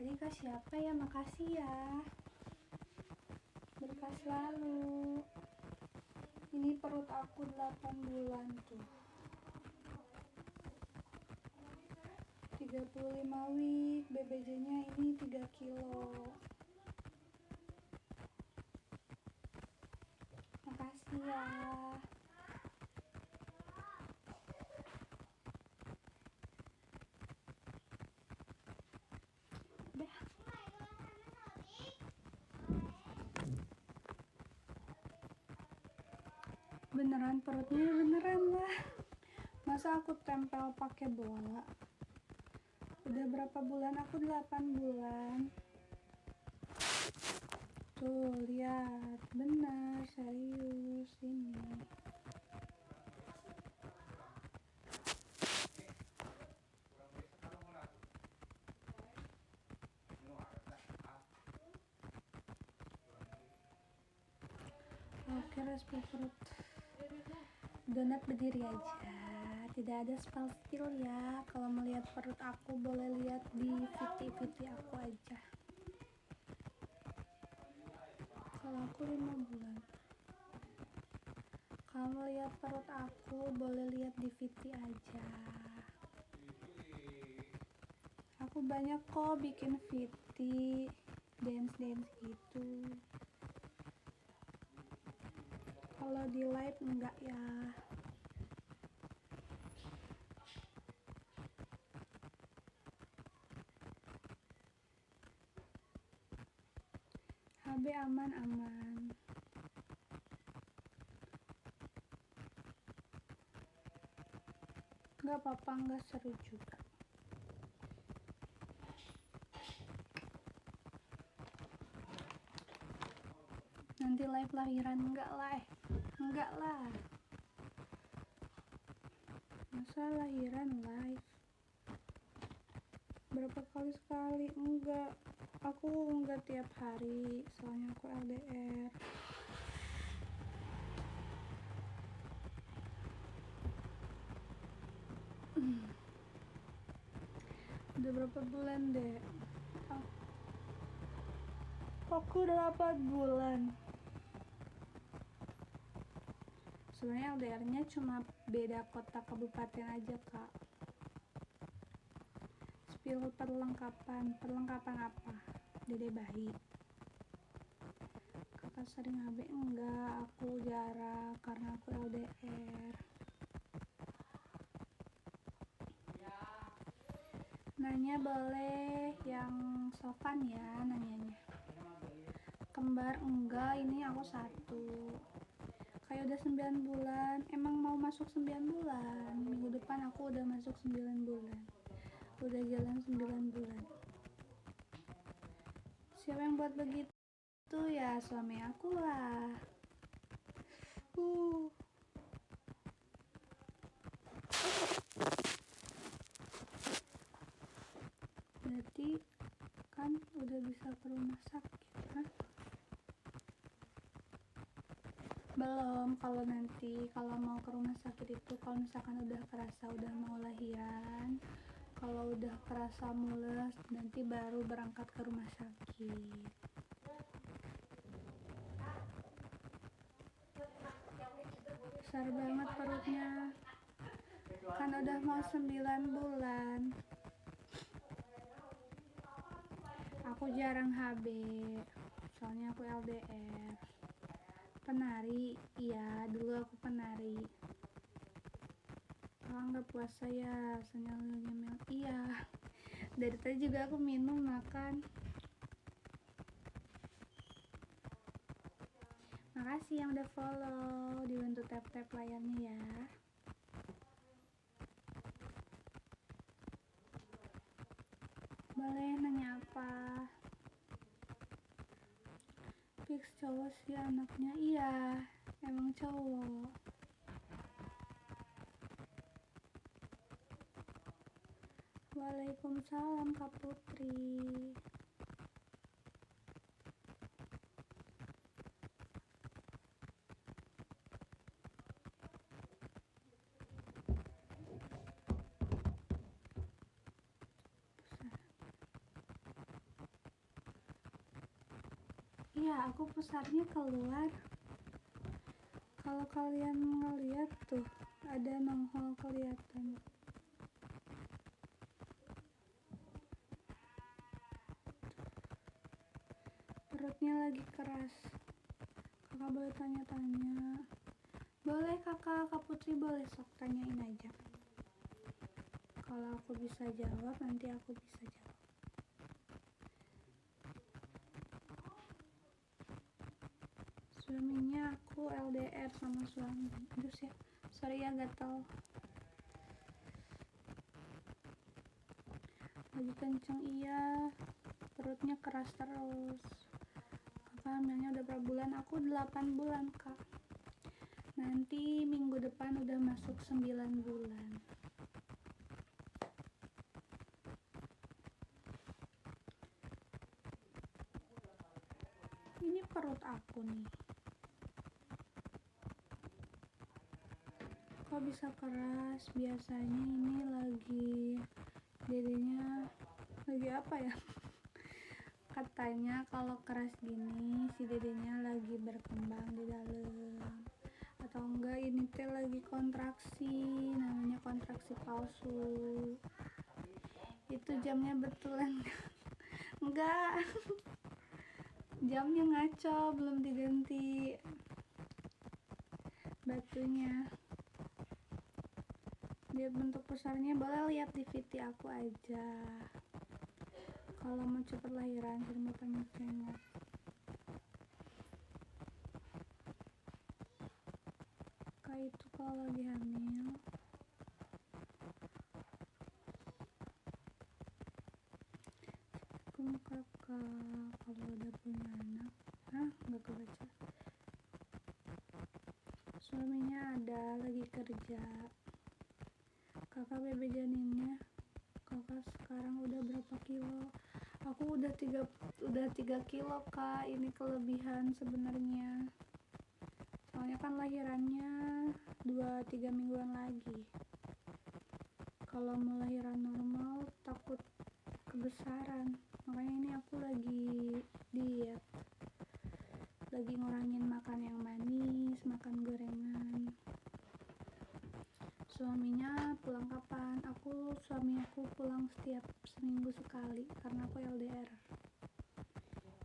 Tadi kak siapa ya? Makasih ya. Berkah selalu. Ini perut aku 8 bulan tuh. 35 week, BBJ-nya ini 3 kilo. Makasih ya. Beneran perutnya, beneran lah. Masa aku tempel pakai bola? Udah berapa bulan? Aku 8 bulan. Tuh, lihat. Benar, serius ini. Oke, respon perut. Donat berdiri aja. Tidak ada spill ya. Kalau melihat perut aku boleh lihat di VT aku aja. Kalau aku 5 bulan. Kalau lihat perut aku boleh lihat di VT aja. Aku banyak kok bikin VT dance gitu. Kalau di live enggak ya. HB aman. Enggak apa-apa, enggak seru juga. Nanti live lahiran enggak lah. Masa lahiran live? Berapa kali sekali? Enggak. Aku enggak tiap hari, soalnya aku LDR. Udah berapa bulan deh? Aku udah 8 bulan. Sebenarnya LDR-nya cuma beda kota kabupaten aja kak. Spill perlengkapan apa? Dede bayi. Kakak sering HB? Enggak, aku jarang karena aku LDR. Nanya boleh yang sopan ya nanyanya. Kembar enggak, ini aku 1. Kayak udah 9 bulan. Emang mau masuk 9 bulan. Minggu depan aku udah masuk 9 bulan. Udah jalan 9 bulan. Siapa yang buat begitu ya? Suami aku lah. Berarti kan udah bisa ke rumah sakit kan? Belum. Kalau mau ke rumah sakit itu kalau misalkan udah kerasa udah mau lahiran, kalau udah kerasa mules nanti baru berangkat ke rumah sakit. Besar banget perutnya, kan udah mau 9 bulan. Aku jarang HB, soalnya aku LDR. Penari, iya dulu aku penari. Kalau nggak puasa ya, senyum-nyemil. Iya, dari tadi juga aku minum makan. Makasih yang udah follow, dibantu tap-tap layarnya ya. Boleh nanya apa? Fix cowok sih anaknya. Iya, emang cowok. Waalaikumsalam Kak Putri. Iya, aku pusarnya keluar. Kalau kalian ngeliat tuh, ada nongol kelihatan. Perutnya lagi keras. Kakak boleh tanya-tanya? Boleh kakak, Kak Putri boleh sok tanyain aja. Kalau aku bisa jawab, nanti aku bisa jawab. Suaminya aku LDR sama suami. Aduh ya, sorry ya gatal. Lagi kenceng iya, perutnya keras terus. Kakak hamilnya udah berapa bulan? Aku 8 bulan kak. Nanti minggu depan udah masuk 9 bulan. Ini perut aku nih. Kok bisa keras? Biasanya ini lagi dedenya lagi apa ya? Katanya kalau keras gini si dedenya lagi berkembang di dalam, atau enggak ini teh lagi kontraksi, namanya kontraksi palsu. Itu jamnya betulan enggak? Jamnya ngaco, belum diganti batunya. Lihat bentuk pusarnya, boleh lihat di VT aku aja. Kalau mau cepet lahiran, mau tengok-tengok. Kak itu kalau lagi hamil kakak kalau udah punya anak, nggak kebaca. Suaminya ada lagi kerja. Kakak bebe janinnya, kakak sekarang udah berapa kilo? Aku udah 3 kilo kak. Ini kelebihan sebenarnya, soalnya kan lahirannya 2-3 mingguan lagi. Kalau mau lahiran normal takut kebesaran, makanya ini aku lagi diet, lagi ngurangin makan yang manis, makan gorengan. Suaminya pulang kapan? Suami aku pulang setiap seminggu sekali karena aku LDR.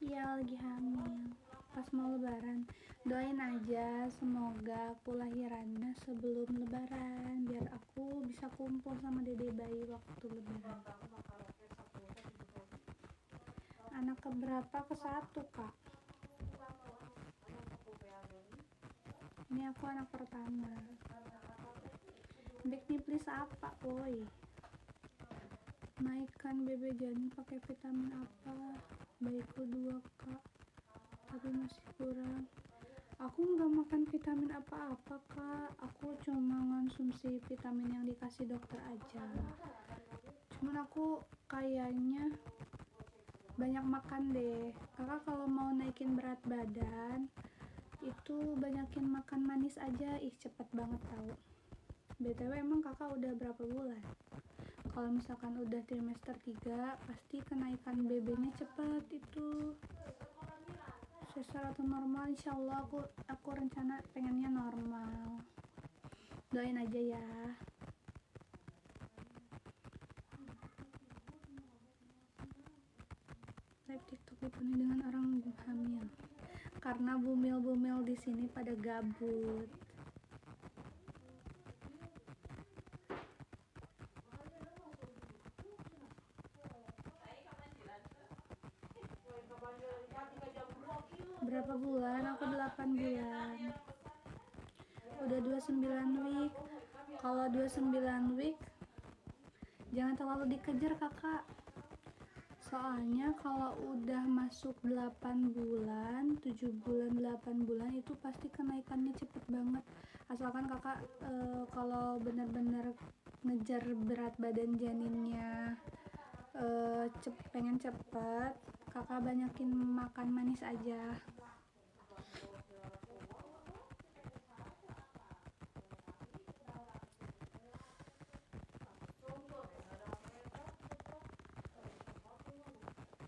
Iya lagi hamil pas mau lebaran. Doain aja semoga aku lahirannya sebelum lebaran biar aku bisa kumpul sama dede bayi waktu lebaran. Anak keberapa? Ke-1 kak. Ini aku anak pertama. Back nih please apa boy? Naikkan bebe janin pakai vitamin apa? Baikku 2 kak, tapi masih kurang. Aku nggak makan vitamin apa-apa kak, aku cuma konsumsi vitamin yang dikasih dokter aja. Cuman aku kayaknya banyak makan deh. Kakak kalau mau naikin berat badan itu banyakin makan manis aja. Ih cepet banget tau. BTW emang kakak udah berapa bulan? Kalau misalkan udah trimester 3 pasti kenaikan BB-nya cepet itu. Sesar atau normal, insyaallah aku rencana pengennya normal. Doain aja ya. Live TikTok dipenuhi dengan orang hamil karena bumil-bumil di sini pada gabut. Berapa bulan? Aku 8 bulan. Udah 29 week. Kalau 29 week jangan terlalu dikejar kakak. Soalnya kalau udah masuk 8 bulan, 7 bulan, 8 bulan itu pasti kenaikannya cepet banget. Asalkan kakak kalau bener-bener ngejar berat badan janinnya pengen cepet, kakak banyakin makan manis aja.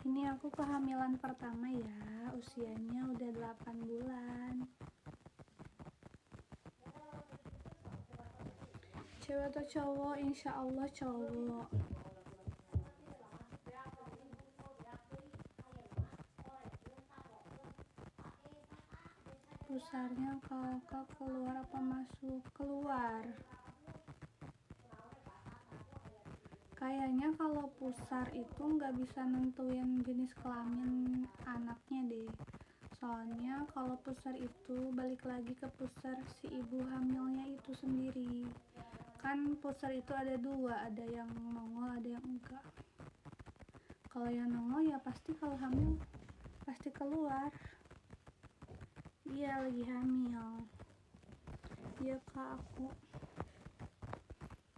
Ini aku kehamilan pertama ya, usianya udah 8 bulan. Cewek atau cowok? Insya Allah cowok. Pusarnya kakak keluar apa masuk? Keluar. Kayaknya kalau pusar itu nggak bisa nentuin jenis kelamin anaknya deh. Soalnya kalau pusar itu balik lagi ke pusar si ibu hamilnya itu sendiri. Kan pusar itu ada dua, ada yang nongol, ada yang enggak. Kalau yang nongol ya pasti kalau hamil pasti keluar. Iya lagi hamil. Iya kak, aku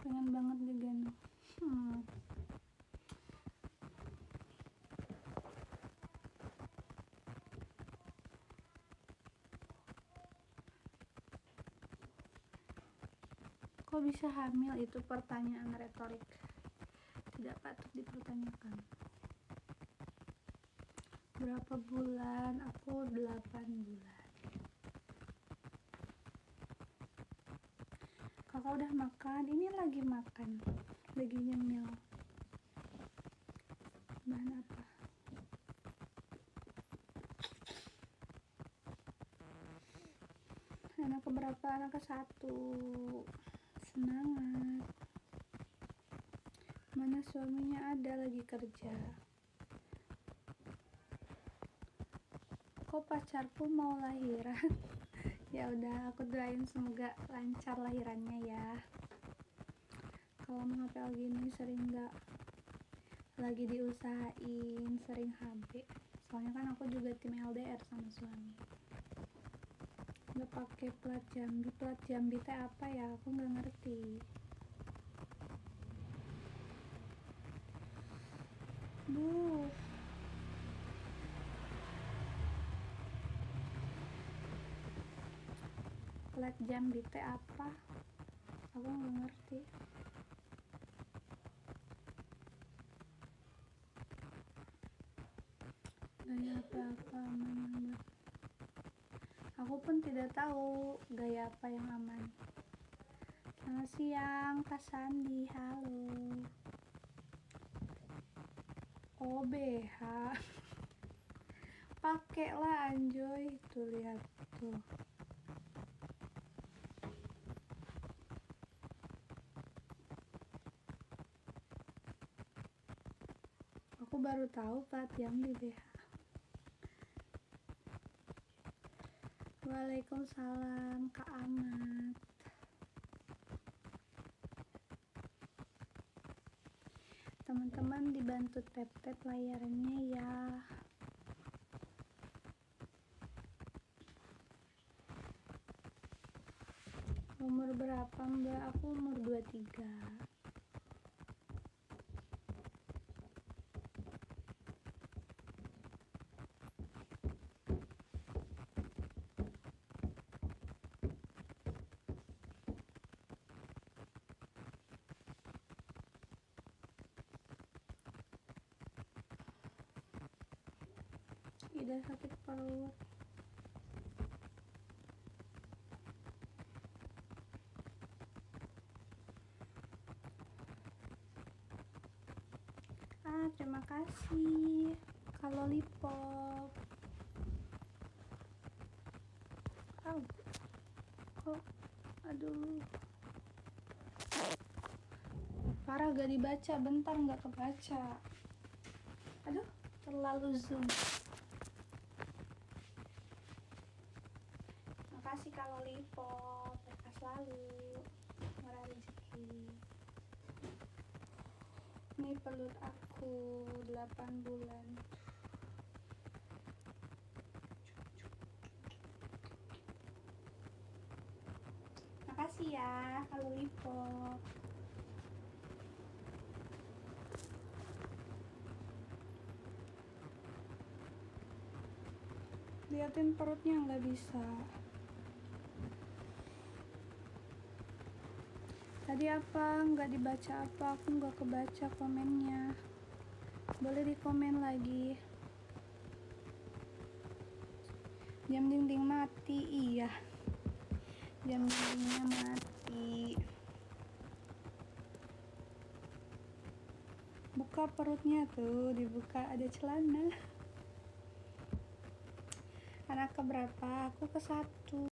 pengen banget digendong. Kok bisa hamil? Itu pertanyaan retorik, tidak patut dipertanyakan. Berapa bulan? Aku 8 bulan. Kakak udah makan? Ini lagi makan, lagi nyemil. Bahan apa? Anak keberapa? Anak ke-1. Semangat. Mana suaminya? Ada, lagi kerja. Kok pacarku mau lahiran? Ya udah, aku doain semoga lancar lahirannya ya. Kalau mau HPL gini sering nggak lagi diusahain, sering HB. Soalnya kan aku juga tim LDR sama suami. Nggak pakai plat Jambi teh apa ya? Aku nggak ngerti. Duh. Plat Jambi teh apa? Aku nggak ngerti. Gaya apa aman? Aku pun tidak tahu gaya apa yang aman. Selamat siang Kak Sandi, halo. OBH pakai lah anjoy, tuh lihat tuh. Aku baru tahu plat yang di BH. Waalaikumsalam Kak Ahmad. Teman-teman dibantu tap-tap layarnya ya. Umur berapa Mbak? Aku umur 23. Tidak sakit perut. Terima kasih Kak Lollipop. Kok aduh, parah gak dibaca, bentar gak kebaca. Aduh, terlalu zoom. Makasih Kak Lollipop, berkah selalu, murah rezeki. Ini pelut aku 8 bulan. Makasih ya Kak Lollipop. Liatin perutnya nggak bisa. Tadi apa? Nggak dibaca apa? Aku nggak kebaca komennya. Boleh dikomen lagi. Jam dinding mati, iya. Jam dindingnya mati. Buka perutnya tuh, dibuka ada celana. Anak keberapa? Aku ke 1.